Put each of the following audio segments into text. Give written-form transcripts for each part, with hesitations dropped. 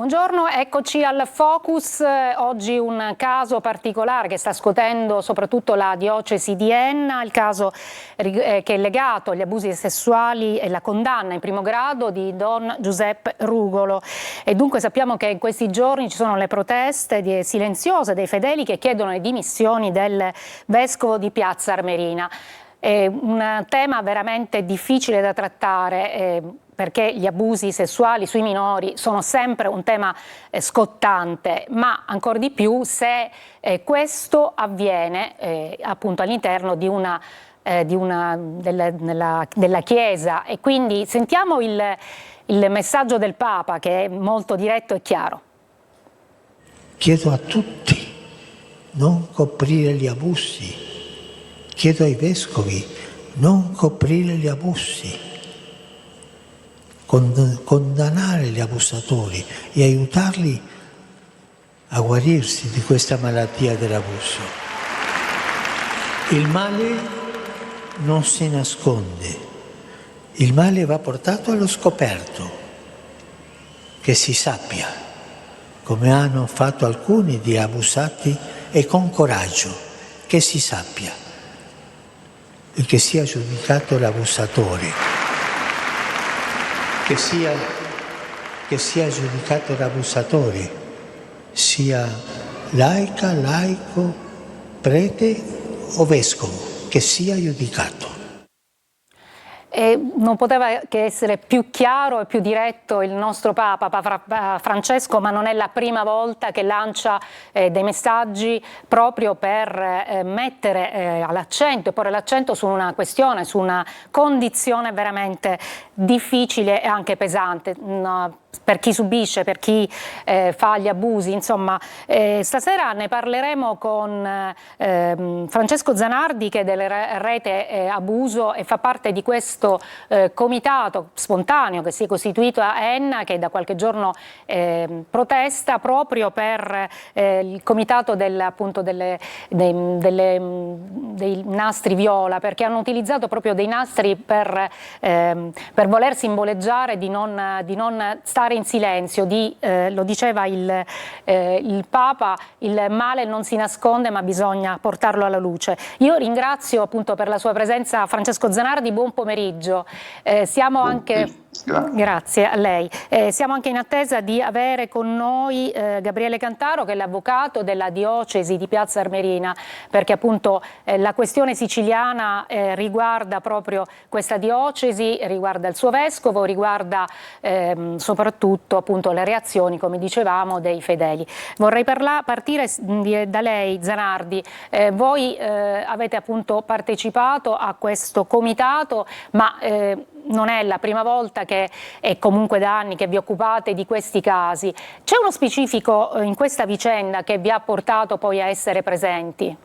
Buongiorno, eccoci al Focus. Oggi un caso particolare che sta scuotendo soprattutto la diocesi di Enna, il caso che è legato agli abusi sessuali e la condanna in primo grado di Don Giuseppe Rugolo. E dunque sappiamo che in questi giorni ci sono le proteste silenziose dei fedeli che chiedono le dimissioni del vescovo di Piazza Armerina. È un tema veramente difficile da trattare, perché gli abusi sessuali sui minori sono sempre un tema scottante, ma ancora di più se questo avviene appunto all'interno della Chiesa. E quindi sentiamo il messaggio del Papa, che è molto diretto e chiaro. Chiedo a tutti non coprire gli abusi, chiedo ai vescovi non coprire gli abusi, condannare gli abusatori e aiutarli a guarirsi di questa malattia dell'abuso. Il male non si nasconde, il male va portato allo scoperto, che si sappia, come hanno fatto alcuni di abusati, e con coraggio, che si sappia, e che sia giudicato l'abusatore. Che sia giudicato l'abusatore, sia laica, laico, prete o vescovo, che sia giudicato. Non poteva che essere più chiaro e più diretto il nostro Papa Francesco, ma non è la prima volta che lancia dei messaggi proprio per mettere all'accento e porre l'accento su una questione, su una condizione veramente difficile e anche pesante. Per chi subisce, per chi fa gli abusi, insomma. Stasera ne parleremo con Francesco Zanardi, che è della rete Abuso e fa parte di questo comitato spontaneo che si è costituito a Enna, che da qualche giorno protesta proprio per il comitato appunto dei nastri viola, perché hanno utilizzato proprio dei nastri per voler simboleggiare di non stare in silenzio, lo diceva il Papa, il male non si nasconde ma bisogna portarlo alla luce. Io ringrazio appunto per la sua presenza Francesco Zanardi, buon pomeriggio. Siamo anche... Grazie a lei. Siamo anche in attesa di avere con noi Gabriele Cantaro, che è l'avvocato della diocesi di Piazza Armerina, perché appunto la questione siciliana riguarda proprio questa diocesi, riguarda il suo vescovo, riguarda soprattutto appunto le reazioni, come dicevamo, dei fedeli. Vorrei partire da lei, Zanardi. Voi avete appunto partecipato a questo comitato, ma non è la prima volta che è comunque da anni che vi occupate di questi casi. C'è uno specifico in questa vicenda che vi ha portato poi a essere presenti?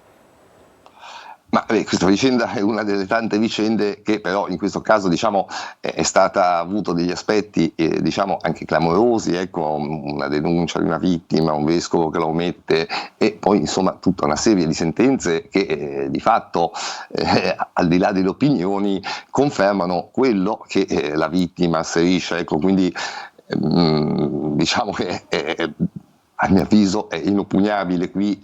Ma questa vicenda è una delle tante vicende che però in questo caso diciamo è stata avuto degli aspetti diciamo anche clamorosi, ecco, una denuncia di una vittima, un vescovo che lo omette e poi insomma tutta una serie di sentenze che di fatto al di là delle opinioni confermano quello che la vittima asserisce, ecco, quindi diciamo che a mio avviso è inoppugnabile qui,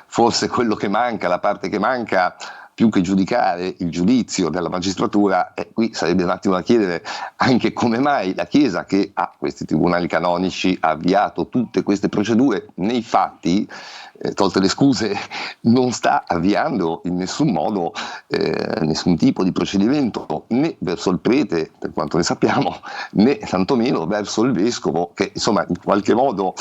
forse quello che manca, la parte che manca, più che giudicare il giudizio della magistratura, qui sarebbe un attimo da chiedere anche come mai la Chiesa, che ha questi tribunali canonici, ha avviato tutte queste procedure, nei fatti, tolte le scuse, non sta avviando in nessun modo nessun tipo di procedimento né verso il prete, per quanto ne sappiamo, né tantomeno verso il vescovo, che insomma in qualche modo,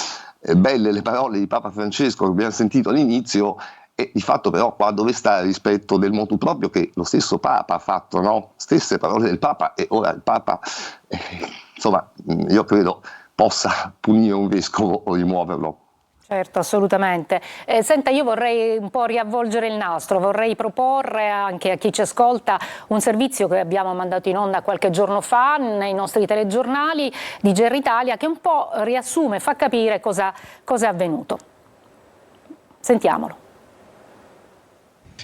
belle le parole di Papa Francesco che abbiamo sentito all'inizio, e di fatto però qua dove sta il rispetto del motu proprio che lo stesso Papa ha fatto, no? Stesse parole del Papa, e ora il Papa insomma io credo possa punire un vescovo o rimuoverlo. Certo, assolutamente. Senta, io vorrei un po' riavvolgere il nastro, vorrei proporre anche a chi ci ascolta un servizio che abbiamo mandato in onda qualche giorno fa nei nostri telegiornali di GR Italia, che un po' riassume, fa capire cosa è avvenuto. Sentiamolo.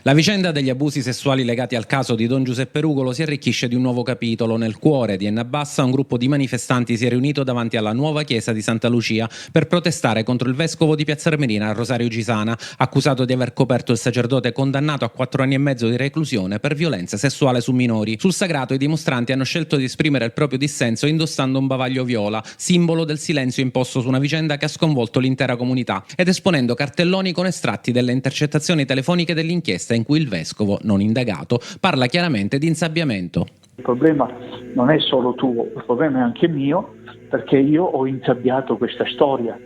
La vicenda degli abusi sessuali legati al caso di Don Giuseppe Rugolo si arricchisce di un nuovo capitolo. Nel cuore di Enna Bassa un gruppo di manifestanti si è riunito davanti alla nuova chiesa di Santa Lucia per protestare contro il vescovo di Piazza Armerina, Rosario Gisana, accusato di aver coperto il sacerdote condannato a 4 anni e mezzo di reclusione per violenza sessuale su minori. Sul sagrato i dimostranti hanno scelto di esprimere il proprio dissenso indossando un bavaglio viola, simbolo del silenzio imposto su una vicenda che ha sconvolto l'intera comunità, ed esponendo cartelloni con estratti delle intercettazioni telefoniche dell'inchiesta in cui il vescovo, non indagato, parla chiaramente di insabbiamento. Il problema non è solo tuo, il problema è anche mio, perché io ho insabbiato questa storia,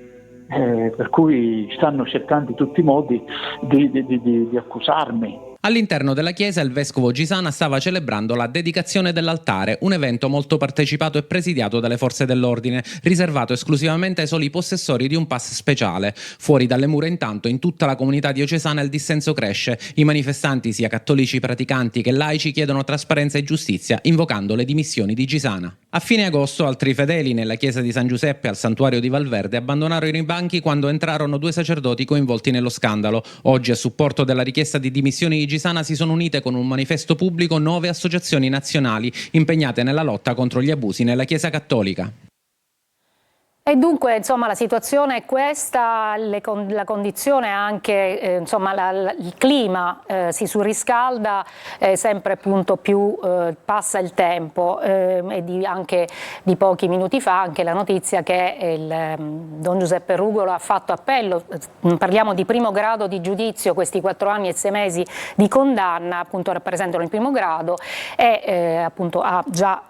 per cui stanno cercando in tutti i modi di accusarmi. All'interno della chiesa il vescovo Gisana stava celebrando la dedicazione dell'altare, un evento molto partecipato e presidiato dalle forze dell'ordine, riservato esclusivamente ai soli possessori di un pass speciale. Fuori dalle mura intanto in tutta la comunità diocesana il dissenso cresce. I manifestanti, sia cattolici praticanti che laici, chiedono trasparenza e giustizia, invocando le dimissioni di Gisana. A fine agosto altri fedeli nella chiesa di San Giuseppe al santuario di Valverde abbandonarono i banchi quando entrarono 2 sacerdoti coinvolti nello scandalo. Oggi, a supporto della richiesta di dimissioni di Gisana, si sono unite con un manifesto pubblico 9 associazioni nazionali impegnate nella lotta contro gli abusi nella Chiesa Cattolica. E dunque, insomma, la situazione è questa, la condizione anche, il clima si surriscalda, sempre appunto più passa il tempo, e anche di pochi minuti fa anche la notizia che Don Giuseppe Rugolo ha fatto appello, parliamo di primo grado di giudizio, questi 4 anni e 6 mesi di condanna appunto rappresentano il primo grado, e appunto ha già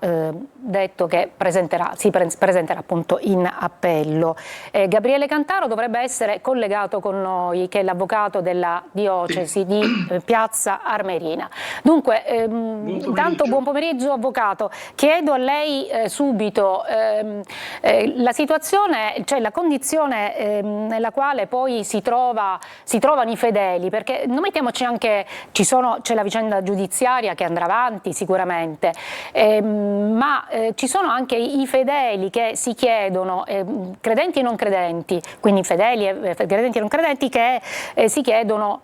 detto che si presenterà appunto in appello. Gabriele Cantaro dovrebbe essere collegato con noi, che è l'avvocato della diocesi di Piazza Armerina. Dunque, intanto buon pomeriggio avvocato, chiedo a lei subito la situazione, cioè la condizione nella quale poi si trovano i fedeli, perché non mettiamoci anche, c'è la vicenda giudiziaria che andrà avanti sicuramente, ma ci sono anche i fedeli che si chiedono, credenti e non credenti, quindi fedeli e credenti e non credenti, che si chiedono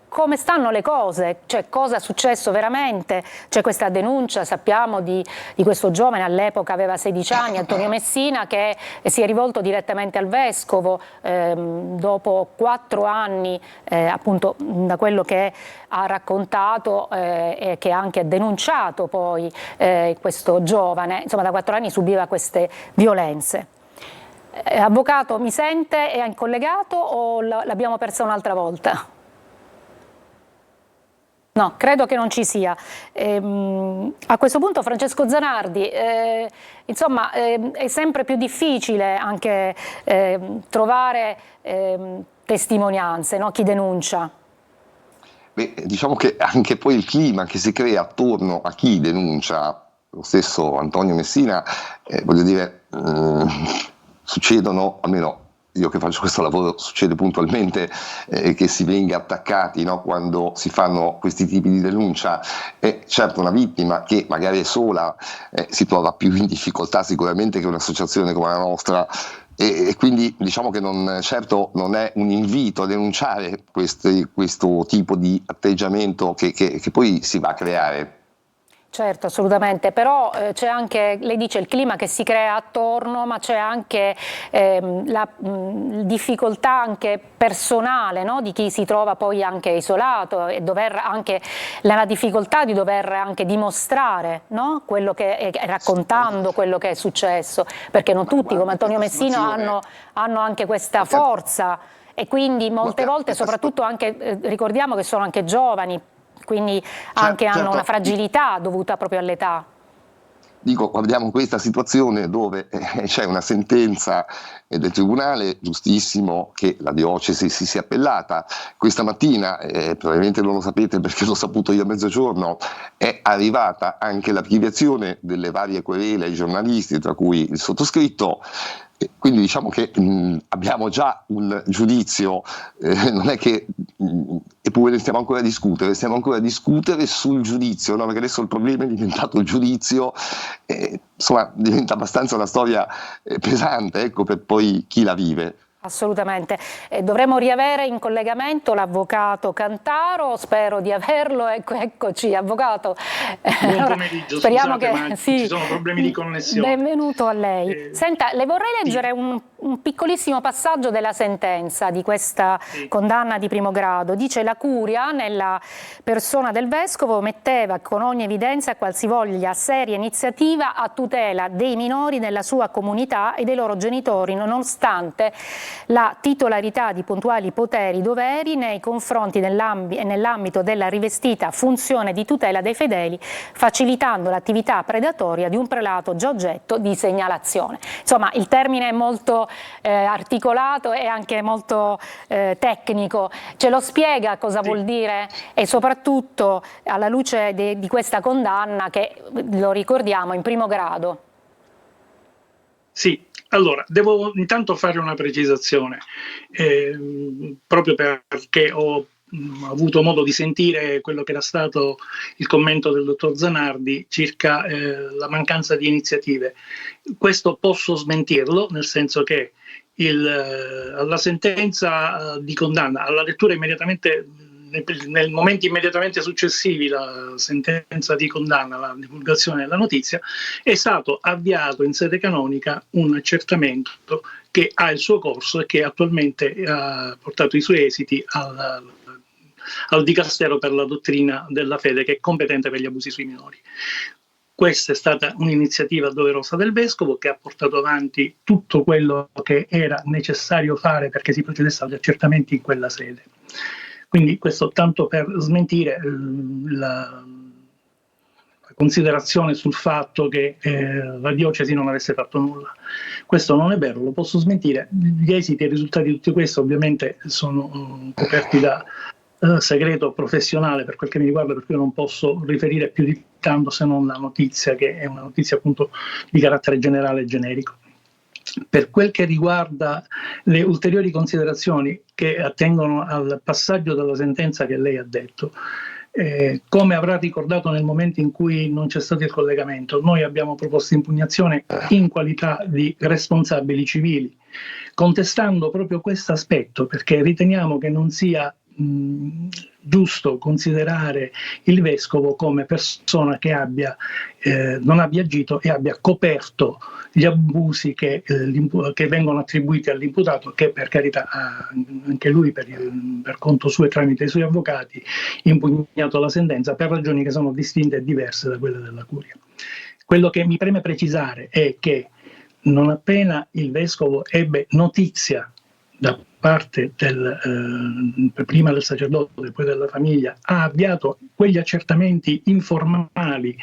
come stanno le cose, cioè cosa è successo veramente. C'è questa denuncia, sappiamo, di questo giovane, all'epoca aveva 16 anni, Antonio Messina, che si è rivolto direttamente al vescovo dopo 4 anni, appunto da quello che ha raccontato e che ha anche denunciato poi questo giovane, insomma da 4 anni subiva queste violenze. Avvocato, mi sente? È in collegato o l'abbiamo persa un'altra volta? No, credo che non ci sia. A questo punto Francesco Zanardi, insomma è sempre più difficile anche trovare testimonianze, no? Chi denuncia. Beh, diciamo che anche poi il clima che si crea attorno a chi denuncia, lo stesso Antonio Messina, voglio dire, succedono, almeno io che faccio questo lavoro, succede puntualmente che si venga attaccati, no? Quando si fanno questi tipi di denuncia. Certo, una vittima che magari è sola si trova più in difficoltà sicuramente che un'associazione come la nostra, e quindi diciamo che certo non è un invito a denunciare questo tipo di atteggiamento che poi si va a creare. Certo, assolutamente, però c'è anche, lei dice, il clima che si crea attorno, ma c'è anche la difficoltà anche personale, no? Di chi si trova poi anche isolato e la difficoltà di dover anche dimostrare, no? Quello che raccontando quello che è successo, perché non tutti come Antonio Messina hanno anche questa forza, e quindi molte volte soprattutto anche, ricordiamo che sono anche giovani, quindi anche hanno una fragilità dovuta proprio all'età. Dico, guardiamo questa situazione dove c'è una sentenza del Tribunale, giustissimo che la diocesi si sia appellata. Questa mattina, probabilmente non lo sapete perché l'ho saputo io a mezzogiorno, è arrivata anche l'archiviazione delle varie querele ai giornalisti, tra cui il sottoscritto. Quindi diciamo che abbiamo già un giudizio, non è che eppure stiamo ancora a discutere sul giudizio, no? Perché adesso il problema è diventato il giudizio, insomma diventa abbastanza una storia pesante, ecco, per poi chi la vive. Assolutamente. Dovremmo riavere in collegamento l'avvocato Cantaro, spero di averlo, eccoci, avvocato. Buon pomeriggio, speriamo scusate, che ma sì. ci sono problemi di connessione. Benvenuto a lei. Senta, le vorrei leggere un piccolissimo passaggio della sentenza di questa condanna di primo grado. Dice: la curia, nella persona del vescovo, metteva con ogni evidenza qualsivoglia seria iniziativa a tutela dei minori nella sua comunità e dei loro genitori, nonostante la titolarità di puntuali poteri doveri nei confronti e nell'ambito della rivestita funzione di tutela dei fedeli, facilitando l'attività predatoria di un prelato già oggetto di segnalazione. Insomma, il termine è molto articolato e anche molto tecnico. Ce lo spiega cosa vuol dire, e soprattutto alla luce di questa condanna che, lo ricordiamo, in primo grado? Sì, allora, devo intanto fare una precisazione, proprio perché ho avuto modo di sentire quello che era stato il commento del dottor Zanardi circa la mancanza di iniziative. Questo posso smentirlo, nel senso che alla sentenza di condanna, alla lettura immediatamente, nel momento immediatamente successivi alla sentenza di condanna, la divulgazione della notizia, è stato avviato in sede canonica un accertamento che ha il suo corso e che attualmente ha portato i suoi esiti al Dicastero per la dottrina della fede, che è competente per gli abusi sui minori. Questa è stata un'iniziativa doverosa del Vescovo, che ha portato avanti tutto quello che era necessario fare perché si procedesse agli accertamenti in quella sede. Quindi questo tanto per smentire la considerazione sul fatto che la diocesi non avesse fatto nulla. Questo non è vero, lo posso smentire. Gli esiti e i risultati di tutto questo ovviamente sono coperti da segreto professionale per quel che mi riguarda, per cui non posso riferire più di tanto se non la notizia, che è una notizia appunto di carattere generale e generico. Per quel che riguarda le ulteriori considerazioni che attengono al passaggio della sentenza che lei ha detto, come avrà ricordato nel momento in cui non c'è stato il collegamento, noi abbiamo proposto impugnazione in qualità di responsabili civili, contestando proprio questo aspetto, perché riteniamo che non sia giusto considerare il vescovo come persona che non abbia agito e abbia coperto gli abusi che vengono attribuiti all'imputato, che per carità anche lui per conto suo e tramite i suoi avvocati impugnato la sentenza per ragioni che sono distinte e diverse da quelle della curia. Quello che mi preme precisare è che non appena il vescovo ebbe notizia da parte prima del sacerdote e poi della famiglia, ha avviato quegli accertamenti informali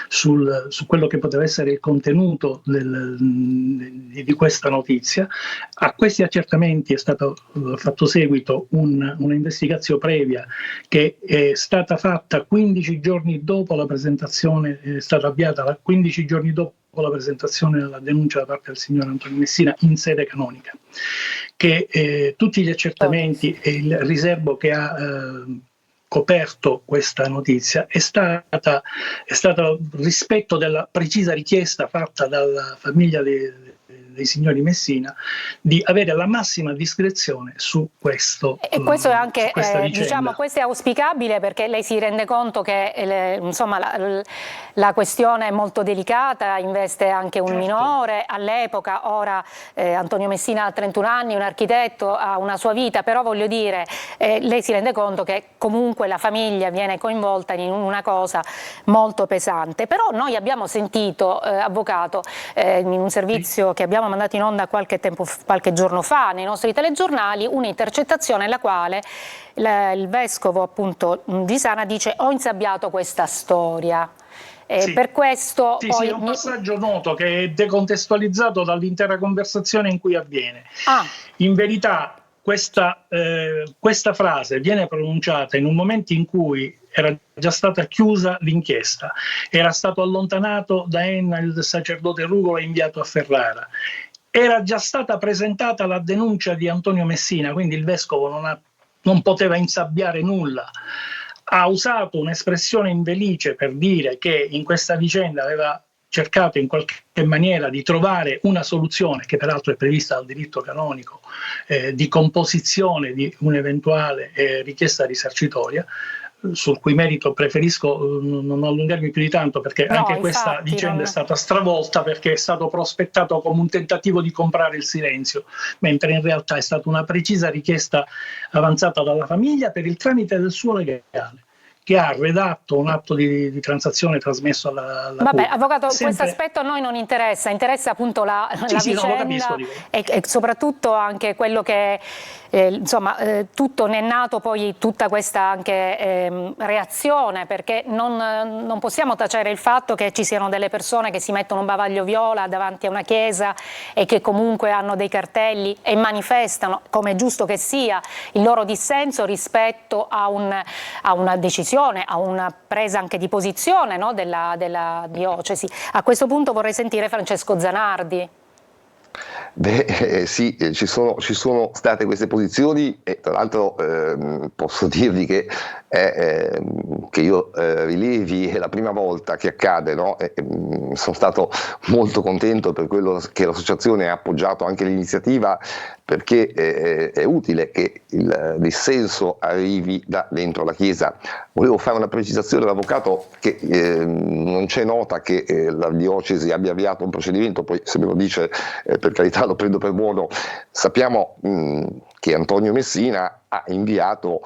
su quello che poteva essere il contenuto di questa notizia. A questi accertamenti è stato fatto seguito una investigazione previa che è stata fatta 15 giorni dopo la presentazione, è stata avviata 15 giorni dopo la presentazione della denuncia da parte del signor Antonio Messina in sede canonica, che tutti gli accertamenti e il riservo che ha coperto questa notizia è stato rispetto della precisa richiesta fatta dalla famiglia dei signori Messina di avere la massima discrezione su questo. E questo è anche, diciamo, questo è auspicabile, perché lei si rende conto che insomma, la questione è molto delicata, investe anche un minore all'epoca. Ora Antonio Messina ha 31 anni, un architetto, ha una sua vita, però voglio dire, lei si rende conto che comunque la famiglia viene coinvolta in una cosa molto pesante. Però noi abbiamo sentito, avvocato, in un servizio che abbiamo mandato in onda qualche giorno fa nei nostri telegiornali, un'intercettazione nella quale il vescovo appunto Gisana dice: ho insabbiato questa storia. Per questo poi è un passaggio noto che è decontestualizzato dall'intera conversazione in cui avviene. In verità questa frase viene pronunciata in un momento in cui era già stata chiusa l'inchiesta, era stato allontanato da Enna il sacerdote Rugola e inviato a Ferrara, era già stata presentata la denuncia di Antonio Messina, quindi il vescovo non poteva insabbiare nulla. Ha usato un'espressione infelice per dire che in questa vicenda aveva cercato in qualche maniera di trovare una soluzione, che peraltro è prevista dal diritto canonico, di composizione di un'eventuale richiesta risarcitoria, sul cui merito preferisco non allungarmi più di tanto, perché No, anche questa infatti, vicenda non- è stata stravolta, perché è stato prospettato come un tentativo di comprare il silenzio, mentre in realtà è stata una precisa richiesta avanzata dalla famiglia per il tramite del suo legale, che ha redatto un atto di transazione trasmesso alla Vabbè, Corte. avvocato, questo Sempre- aspetto a noi non interessa, interessa appunto la Sì, no, lo vicenda capisco, dico. e soprattutto anche quello che, tutto ne è nato poi tutta questa anche reazione, perché non possiamo tacere il fatto che ci siano delle persone che si mettono un bavaglio viola davanti a una chiesa e che comunque hanno dei cartelli e manifestano, come è giusto che sia, il loro dissenso rispetto a una decisione, a una presa anche di posizione, no, della diocesi. A questo punto vorrei sentire Francesco Zanardi. Beh, sì, ci sono state queste posizioni e tra l'altro posso dirvi che io rilevi è la prima volta che accade, no? Sono stato molto contento per quello che l'associazione ha appoggiato anche l'iniziativa, perché è utile che il dissenso arrivi da dentro la Chiesa. Volevo fare una precisazione all'avvocato che non c'è nota che la diocesi abbia avviato un procedimento, poi se me lo dice per carità lo prendo per buono. Sappiamo che Antonio Messina ha inviato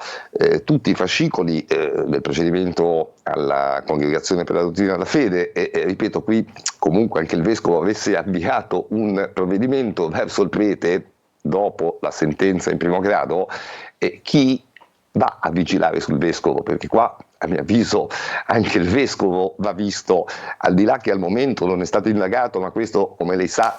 tutti i fascicoli del procedimento alla Congregazione per la Dottrina della Fede e ripeto, qui comunque anche il Vescovo avesse avviato un provvedimento verso il prete dopo la sentenza in primo grado, chi va a vigilare sul Vescovo? Perché qua a mio avviso anche il Vescovo va visto, al di là che al momento non è stato indagato, ma questo come lei sa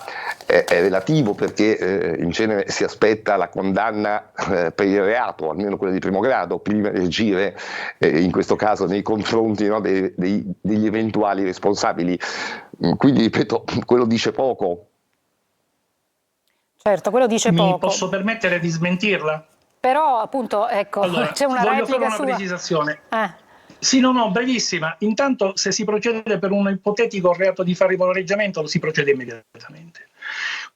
è relativo, perché in genere si aspetta la condanna per il reato, almeno quella di primo grado, prima di agire in questo caso nei confronti, no, degli eventuali responsabili. Quindi ripeto, quello dice poco. Certo, quello dice Mi poco. posso permettere di smentirla? Però appunto, ecco, Allora, c'è una voglio fare replica una sua. precisazione. Sì, no, brevissima. Intanto, se si procede per un ipotetico reato di favoreggiamento, lo si procede immediatamente.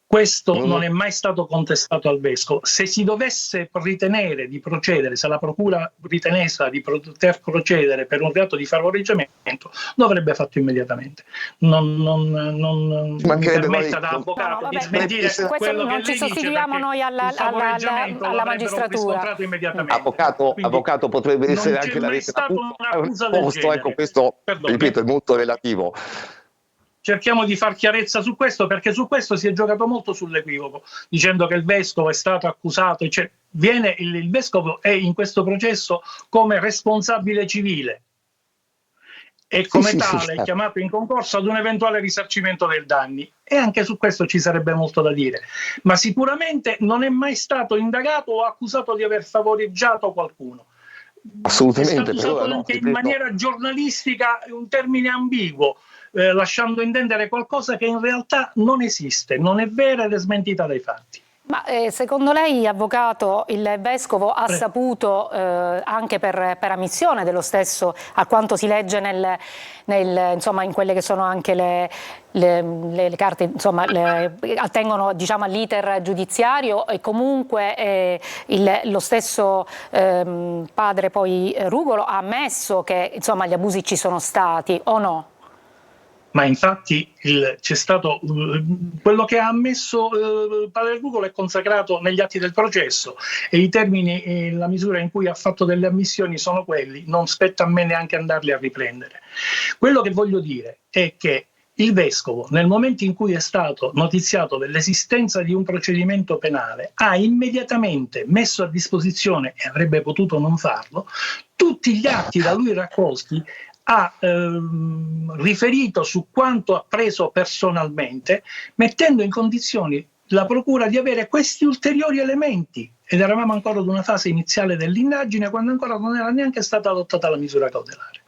Questo non è mai stato contestato al Vescovo. Se si dovesse ritenere di procedere, se la Procura ritenesse di poter procedere per un reato di favoreggiamento, lo avrebbe fatto immediatamente. Non mi permetta da avvocato di smentire quello non che ci lei dice, sostituiamo noi alla magistratura. Avvocato, potrebbe essere anche la lettera posto, ecco, questo ripeto è molto relativo. Cerchiamo di far chiarezza su questo, perché su questo si è giocato molto sull'equivoco, dicendo che il Vescovo è stato accusato, cioè il Vescovo è in questo processo come responsabile civile e come tale è chiamato in concorso ad un eventuale risarcimento dei danni, e anche su questo ci sarebbe molto da dire, ma sicuramente non è mai stato indagato o accusato di aver favoreggiato qualcuno. Assolutamente, è stato usato anche in maniera giornalistica un termine ambiguo, lasciando intendere qualcosa che in realtà non esiste, non è vera ed è smentita dai fatti. Ma secondo lei, avvocato, il Vescovo ha saputo, anche per ammissione dello stesso, a quanto si legge insomma, in quelle che sono anche le carte, insomma, attengono, diciamo, all'iter giudiziario, e comunque lo stesso padre poi Rugolo ha ammesso che, insomma, gli abusi ci sono stati, o no? Ma infatti c'è stato quello che ha ammesso padre Rugolo è consacrato negli atti del processo, e i termini e la misura in cui ha fatto delle ammissioni sono quelli, non spetta a me neanche andarli a riprendere. Quello che voglio dire è che il Vescovo, nel momento in cui è stato notiziato dell'esistenza di un procedimento penale, ha immediatamente messo a disposizione, e avrebbe potuto non farlo, tutti gli atti da lui raccolti, ha riferito su quanto ha preso personalmente, mettendo in condizioni la Procura di avere questi ulteriori elementi, ed eravamo ancora ad una fase iniziale dell'indagine, quando ancora non era neanche stata adottata la misura cautelare.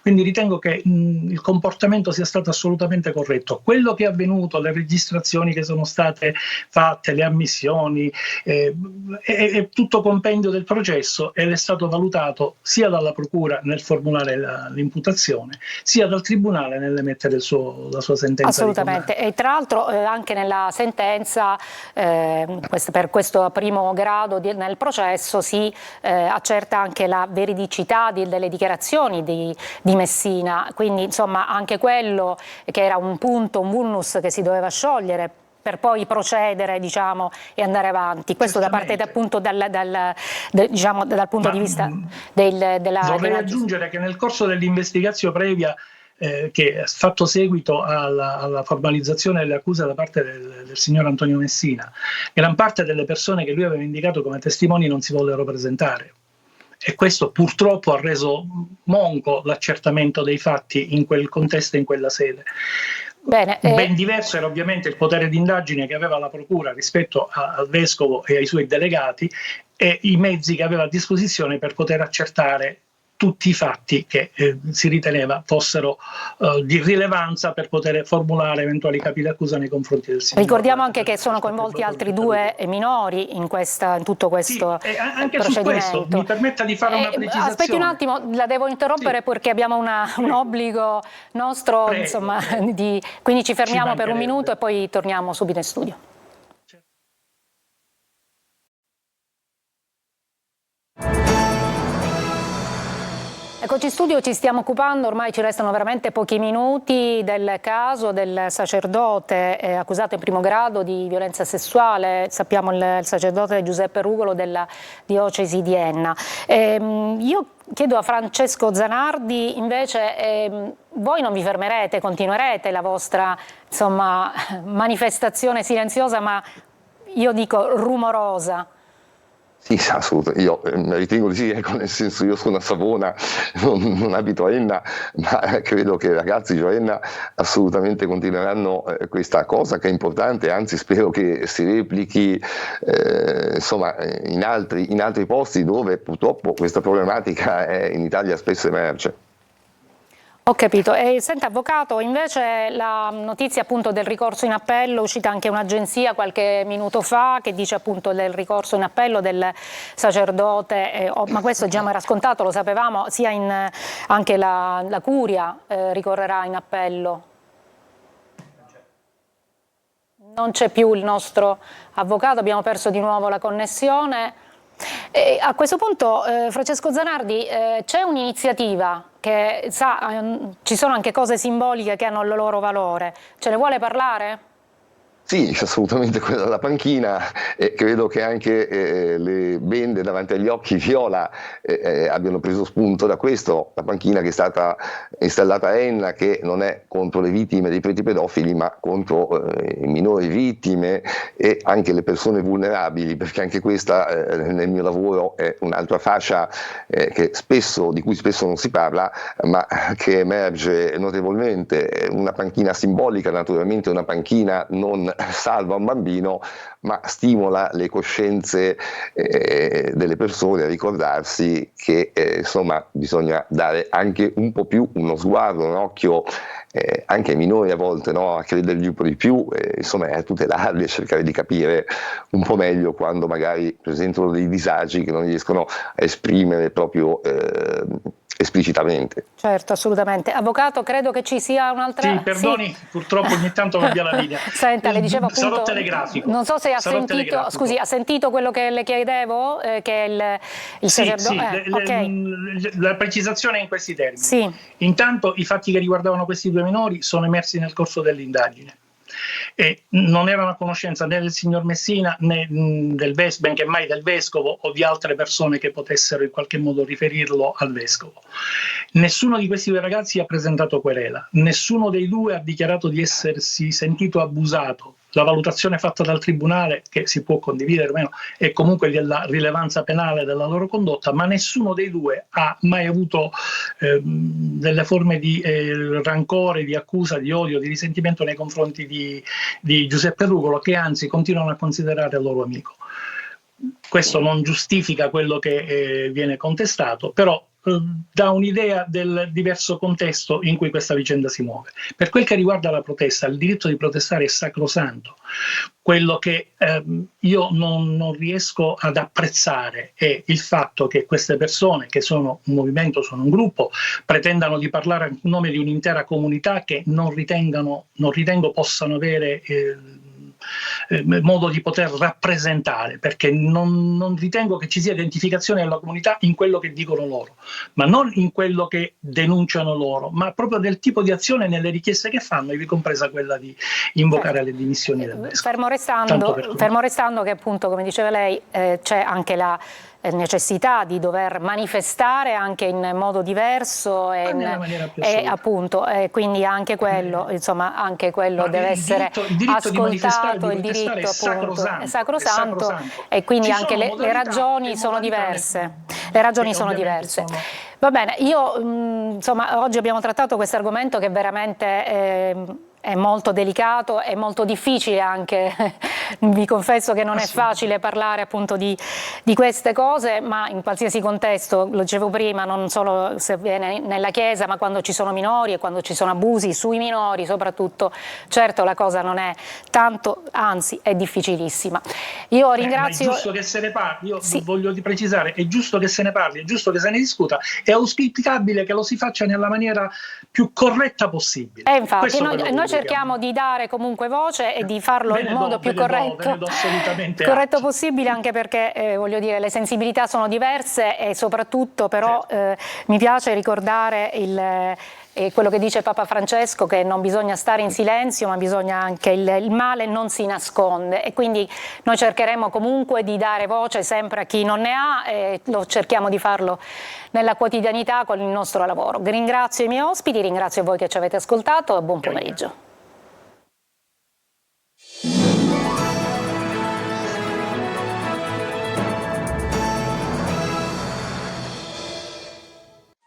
Quindi ritengo che il comportamento sia stato assolutamente corretto. Quello che è avvenuto, le registrazioni che sono state fatte, le ammissioni, è tutto compendio del processo ed è stato valutato sia dalla Procura nel formulare l'imputazione, sia dal Tribunale nell'emettere la sua sentenza. Assolutamente, e tra l'altro anche nella sentenza per questo primo grado nel processo si accerta anche la veridicità delle dichiarazioni di Messina, quindi insomma anche quello che era un punto, un vulnus che si doveva sciogliere per poi procedere, diciamo, e andare avanti. Questo da parte appunto dal punto di vista della... Vorrei aggiungere che nel corso dell'investigazione previa che ha fatto seguito alla formalizzazione delle accuse da parte del signor Antonio Messina, gran parte delle persone che lui aveva indicato come testimoni non si vollero presentare. E questo purtroppo ha reso monco l'accertamento dei fatti in quel contesto e in quella sede. Bene, ben diverso era ovviamente il potere di indagine che aveva la Procura rispetto al Vescovo e ai suoi delegati e i mezzi che aveva a disposizione per poter accertare tutti i fatti che si riteneva fossero di rilevanza per poter formulare eventuali capi d'accusa nei confronti del signore. Ricordiamo anche che sono coinvolti altri 2 minori in tutto questo anche procedimento. Su questo mi permetta di fare una precisazione. Aspetti un attimo, la devo interrompere perché abbiamo un obbligo nostro, insomma, quindi ci fermiamo per un minuto e poi torniamo subito in studio. Eccoci in studio, ci stiamo occupando, ormai ci restano veramente pochi minuti, del caso del sacerdote accusato in primo grado di violenza sessuale, sappiamo il sacerdote Giuseppe Rugolo della diocesi di Enna. Io chiedo a Francesco Zanardi invece, voi non vi fermerete, continuerete la vostra manifestazione silenziosa ma io dico rumorosa? Sì, assolutamente, io ritengo di sì, nel senso io sono a Savona, non abito a Enna, ma credo che i ragazzi di Enna assolutamente continueranno questa cosa che è importante, anzi spero che si replichi in altri posti dove purtroppo questa problematica in Italia spesso emerge. Ho capito. E senta, avvocato, invece la notizia appunto del ricorso in appello, è uscita anche un'agenzia qualche minuto fa che dice appunto del ricorso in appello del sacerdote, ma questo già era scontato, lo sapevamo, sia anche la Curia ricorrerà in appello. Non c'è più il nostro avvocato, abbiamo perso di nuovo la connessione. E a questo punto, Francesco Zanardi, c'è un'iniziativa che ci sono anche cose simboliche che hanno il loro valore, ce ne vuole parlare? Sì, assolutamente quella della panchina, e credo che anche le bende davanti agli occhi viola abbiano preso spunto da questo. La panchina che è stata installata a Enna, che non è contro le vittime dei preti pedofili ma contro i minori vittime e anche le persone vulnerabili, perché anche questa nel mio lavoro è un'altra fascia di cui spesso non si parla ma che emerge notevolmente. Una panchina simbolica, naturalmente una panchina non salva un bambino, ma stimola le coscienze delle persone a ricordarsi che bisogna dare anche un po' più uno sguardo, un occhio anche ai minori a volte, no? A credergli un po' di più, a tutelarli e cercare di capire un po' meglio quando magari presentano dei disagi che non riescono a esprimere proprio esplicitamente. Certo, assolutamente. Avvocato, credo che ci sia un'altra... Sì, perdoni, purtroppo ogni tanto cambia la linea. Senta, le dicevo appunto... Sarò telegrafico. Non so se ha sentito quello che le chiedevo, che è il sacerdote... La precisazione è in questi termini. Sì. Intanto i fatti che riguardavano questi 2 minori sono emersi nel corso dell'indagine. E non erano a conoscenza né del signor Messina né benché mai del vescovo o di altre persone che potessero in qualche modo riferirlo al vescovo. Nessuno di questi 2 ragazzi ha presentato querela, nessuno dei 2 ha dichiarato di essersi sentito abusato. La valutazione fatta dal tribunale, che si può condividere o meno, è comunque della rilevanza penale della loro condotta, ma nessuno dei 2 ha mai avuto delle forme di rancore, di accusa, di odio, di risentimento nei confronti di Giuseppe Rugolo, che anzi continuano a considerare il loro amico. Questo non giustifica quello che viene contestato, però dà un'idea del diverso contesto in cui questa vicenda si muove. Per quel che riguarda la protesta, il diritto di protestare è sacrosanto. Quello che io non riesco ad apprezzare è il fatto che queste persone, che sono un movimento, sono un gruppo, pretendano di parlare a nome di un'intera comunità che non ritengo possano avere modo di poter rappresentare, perché non ritengo che ci sia identificazione della comunità in quello che dicono loro, ma non in quello che denunciano loro, ma proprio del tipo di azione nelle richieste che fanno, ivi compresa quella di invocare le dimissioni del vescovo. Fermo restando che appunto, come diceva lei, c'è anche la necessità di dover manifestare anche in modo diverso e appunto quindi anche quello, insomma, anche quello deve essere ascoltato, il diritto appunto è sacrosanto e quindi anche le ragioni sono diverse. Le ragioni sono diverse. Va bene, io insomma oggi abbiamo trattato questo argomento che veramente è molto delicato e molto difficile anche, vi confesso che non è facile parlare appunto di queste cose, ma in qualsiasi contesto, lo dicevo prima, non solo se viene nella Chiesa, ma quando ci sono minori e quando ci sono abusi sui minori soprattutto, certo la cosa non è tanto, anzi è difficilissima. Io ringrazio... Ma è giusto che se ne parli, io voglio precisare, è giusto che se ne parli, è giusto che se ne discuta, è auspicabile che lo si faccia nella maniera più corretta possibile. Infatti, noi cerchiamo di dare comunque voce e di farlo in modo più corretto possibile, anche perché voglio dire, le sensibilità sono diverse e soprattutto però mi piace ricordare quello che dice Papa Francesco, che non bisogna stare in silenzio, ma bisogna anche il male non si nasconde, e quindi noi cercheremo comunque di dare voce sempre a chi non ne ha e lo cerchiamo di farlo nella quotidianità con il nostro lavoro. Ringrazio i miei ospiti, ringrazio voi che ci avete ascoltato e buon pomeriggio.